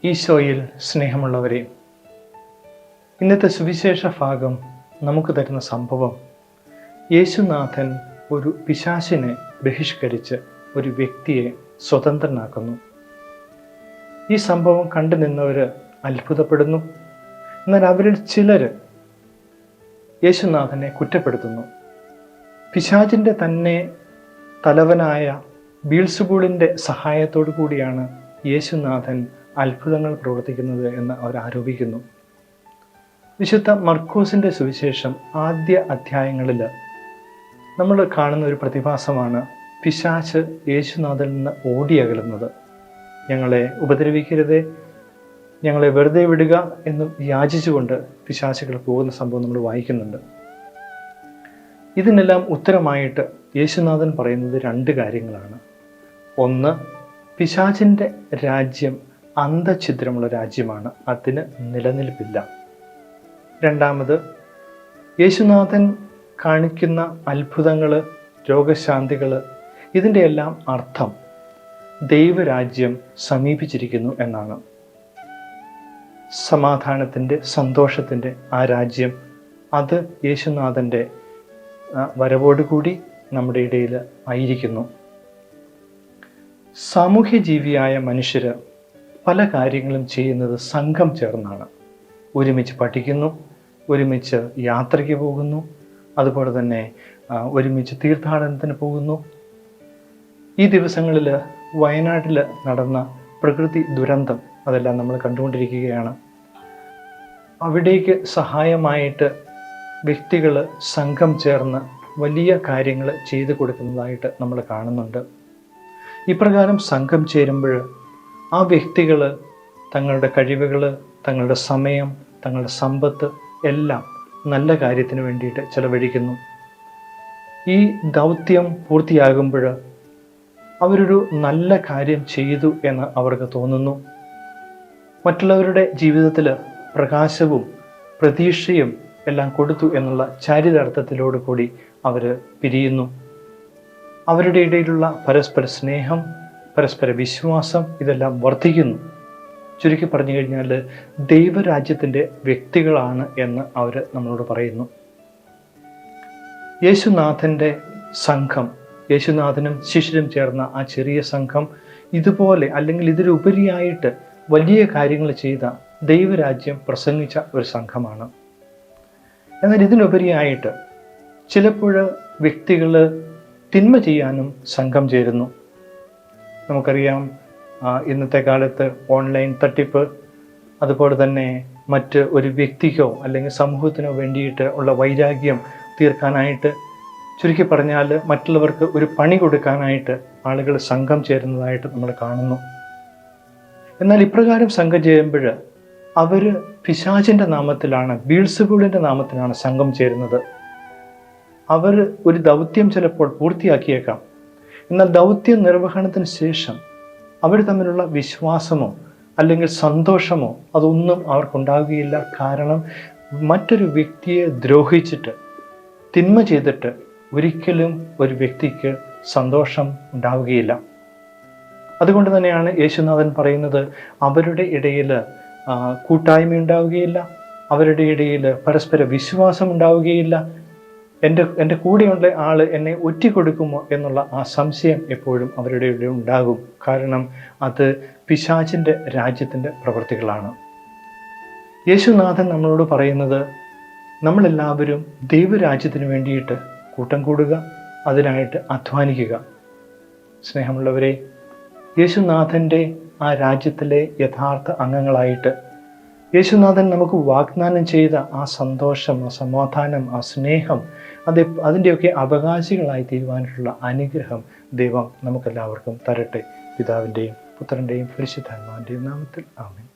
ഈശോയിൽ സ്നേഹമുള്ളവരെ, ഇന്നത്തെ സുവിശേഷ ഭാഗം നമുക്ക് തരുന്ന സംഭവം, യേശുനാഥൻ ഒരു പിശാചിനെ ബഹിഷ്കരിച്ച് ഒരു വ്യക്തിയെ സ്വതന്ത്രനാക്കുന്നു. ഈ സംഭവം കണ്ടു നിന്നവർ അത്ഭുതപ്പെടുന്നു. എന്നാൽ അവരിൽ ചിലർ യേശുനാഥനെ കുറ്റപ്പെടുത്തുന്നു. പിശാചിൻ്റെ തന്നെ തലവനായ ബീൽസബൂളിൻ്റെ സഹായത്തോടു കൂടിയാണ് യേശുനാഥൻ അത്ഭുതങ്ങൾ പ്രവർത്തിക്കുന്നത് എന്ന് അവർ ആരോപിക്കുന്നു. വിശുദ്ധ മർക്കോസിൻ്റെ സുവിശേഷം ആദ്യ അധ്യായങ്ങളിൽ നമ്മൾ കാണുന്ന ഒരു പ്രതിഭാസമാണ് പിശാച് യേശുനാഥനിൽ നിന്ന് ഓടിയകലുന്നത്. ഞങ്ങളെ ഉപദ്രവിക്കരുതേ, ഞങ്ങളെ വെറുതെ വിടുക എന്ന് യാചിച്ചുകൊണ്ട് പിശാചുകൾ പോകുന്ന സംഭവം നമ്മൾ വായിക്കുന്നുണ്ട്. ഇതിനെല്ലാം ഉത്തരമായിട്ട് യേശുനാഥൻ പറയുന്നത് രണ്ട് കാര്യങ്ങളാണ്. ഒന്ന്, പിശാചിൻ്റെ രാജ്യം അന്ധഛിദ്രമുള്ള രാജ്യമാണ്, അതിന് നിലനിൽപ്പില്ല. രണ്ടാമത്, യേശുനാഥൻ കാണിക്കുന്ന അത്ഭുതങ്ങൾ, രോഗശാന്തികൾ, ഇതിൻ്റെ എല്ലാം അർത്ഥം ദൈവരാജ്യം സമീപിച്ചിരിക്കുന്നു എന്നാണ്. സമാധാനത്തിൻ്റെ, സന്തോഷത്തിൻ്റെ ആ രാജ്യം, അത് യേശുനാഥൻ്റെ വരവോടുകൂടി നമ്മുടെ ഇടയിൽ ആയിരിക്കുന്നു. സാമൂഹ്യ ജീവിയായ മനുഷ്യർ പല കാര്യങ്ങളും ചെയ്യുന്നത് സംഘം ചേർന്നാണ്. ഒരുമിച്ച് പഠിക്കുന്നു, ഒരുമിച്ച് യാത്രയ്ക്ക് പോകുന്നു, അതുപോലെ തന്നെ ഒരുമിച്ച് തീർത്ഥാടനത്തിന് പോകുന്നു. ഈ ദിവസങ്ങളിൽ വയനാട്ടിൽ നടന്ന പ്രകൃതി ദുരന്തം അതെല്ലാം നമ്മൾ കണ്ടുകൊണ്ടിരിക്കുകയാണ്. അവിടേക്ക് സഹായമായിട്ട് വ്യക്തികൾ സംഘം ചേർന്ന് വലിയ കാര്യങ്ങൾ ചെയ്തു കൊടുക്കുന്നതായിട്ട് നമ്മൾ കാണുന്നുണ്ട്. ഇപ്രകാരം സംഘം ചേരുമ്പോൾ ആ വ്യക്തികൾ തങ്ങളുടെ കഴിവുകൾ, തങ്ങളുടെ സമയം, തങ്ങളുടെ സമ്പത്ത് എല്ലാം നല്ല കാര്യത്തിന് വേണ്ടിയിട്ട് ചെലവഴിക്കുന്നു. ഈ ദൗത്യം പൂർത്തിയാകുമ്പോൾ അവരൊരു നല്ല കാര്യം ചെയ്തു എന്ന് അവർക്ക് തോന്നുന്നു. മറ്റുള്ളവരുടെ ജീവിതത്തിൽ പ്രകാശവും പ്രതീക്ഷയും എല്ലാം കൊടുത്തു എന്നുള്ള ചാരിതാർത്ഥത്തിലോട് കൂടി അവർ പിരിയുന്നു. അവരുടെ ഇടയിലുള്ള പരസ്പര സ്നേഹം, പരസ്പര വിശ്വാസം, ഇതെല്ലാം വർദ്ധിക്കുന്നു. ചുരുക്കി പറഞ്ഞു കഴിഞ്ഞാൽ ദൈവരാജ്യത്തിൻ്റെ വ്യക്തികളാണ് എന്ന് അവർ നമ്മളോട് പറയുന്നു. യേശുനാഥൻ്റെ സംഘം, യേശുനാഥനും ശിഷ്യരും ചേർന്ന ആ ചെറിയ സംഘം ഇതുപോലെ അല്ലെങ്കിൽ ഇതിലുപരിയായിട്ട് വലിയ കാര്യങ്ങൾ ചെയ്ത ദൈവരാജ്യം പ്രസംഗിച്ച ഒരു സംഘമാണ്. എന്നാൽ ഇതിനുപരിയായിട്ട് ചിലപ്പോൾ വ്യക്തികൾ തിന്മ ചെയ്യാനും സംഘം ചേരുന്നു. നമുക്കറിയാം, ഇന്നത്തെ കാലത്ത് ഓൺലൈൻ തട്ടിപ്പ്, അതുപോലെ തന്നെ മറ്റ് ഒരു വ്യക്തിക്കോ അല്ലെങ്കിൽ സമൂഹത്തിനോ വേണ്ടിയിട്ട് ഉള്ള വൈരാഗ്യം തീർക്കാനായിട്ട്, ചുരുക്കി പറഞ്ഞാൽ മറ്റുള്ളവർക്ക് ഒരു പണി കൊടുക്കാനായിട്ട് ആളുകൾ സംഘം ചേരുന്നതായിട്ട് നമ്മൾ കാണുന്നു. എന്നാൽ ഇപ്രകാരം സംഘം ചേരുമ്പോൾ അവർ പിശാചിൻ്റെ നാമത്തിലാണ്, ബീൽസബൂളിൻ്റെ നാമത്തിലാണ് സംഘം ചേരുന്നത്. അവർ ഒരു ദൗത്യം ചിലപ്പോൾ പൂർത്തിയാക്കിയേക്കാം. എന്നാൽ ദൗത്യ നിർവഹണത്തിന് ശേഷം അവർ തമ്മിലുള്ള വിശ്വാസമോ അല്ലെങ്കിൽ സന്തോഷമോ അതൊന്നും അവർക്കുണ്ടാവുകയില്ല. കാരണം മറ്റൊരു വ്യക്തിയെ ദ്രോഹിച്ചിട്ട്, തിന്മ ചെയ്തിട്ട് ഒരിക്കലും ഒരു വ്യക്തിക്ക് സന്തോഷം ഉണ്ടാവുകയില്ല. അതുകൊണ്ട് തന്നെയാണ് യേശുനാഥൻ പറയുന്നത്, അവരുടെ ഇടയിൽ കൂട്ടായ്മ ഉണ്ടാവുകയില്ല, അവരുടെ ഇടയിൽ പരസ്പര വിശ്വാസം ഉണ്ടാവുകയില്ല. എൻ്റെ കൂടെയുള്ള ആൾ എന്നെ ഒറ്റിക്കൊടുക്കുമോ എന്നുള്ള ആ സംശയം എപ്പോഴും അവരുടെ ഇടയിൽ ഉണ്ടാകും. കാരണം അത് പിശാചിൻ്റെ രാജ്യത്തിൻ്റെ പ്രവൃത്തികളാണ്. യേശുനാഥൻ നമ്മളോട് പറയുന്നത്, നമ്മളെല്ലാവരും ദൈവരാജ്യത്തിന് വേണ്ടിയിട്ട് കൂട്ടം കൂടുക, അതിനായിട്ട് അധ്വാനിക്കുക. സ്നേഹമുള്ളവരെ, യേശുനാഥൻ്റെ ആ രാജ്യത്തിലെ യഥാർത്ഥ അംഗങ്ങളായിട്ട് യേശുനാഥൻ നമുക്ക് വാഗ്ദാനം ചെയ്ത ആ സന്തോഷം, ആ സമാധാനം, ആ സ്നേഹം, അതിൻ്റെയൊക്കെ അവകാശികളായി തീരുവാനുള്ള അനുഗ്രഹം ദൈവം നമുക്കെല്ലാവർക്കും തരട്ടെ. പിതാവിൻ്റെയും പുത്രൻ്റെയും പരിശുദ്ധാത്മാവിൻ്റെയും നാമത്തിൽ ആമേൻ.